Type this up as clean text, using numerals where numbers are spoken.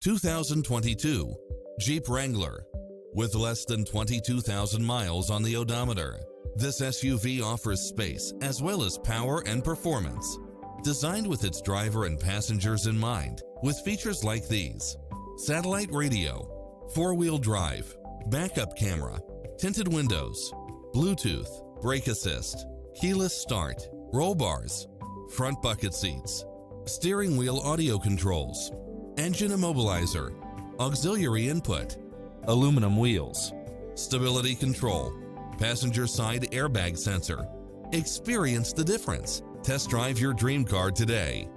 2022 Jeep Wrangler. With less than 22,000 miles on the odometer, this SUV offers space as well as power and performance. Designed with its driver and passengers in mind, with features like these: satellite radio, four-wheel drive, backup camera, tinted windows, Bluetooth, brake assist, keyless start, roll bars, front bucket seats, steering wheel audio controls, engine immobilizer, auxiliary input, aluminum wheels, stability control, passenger side airbag sensor. Experience the difference. Test drive your dream car today.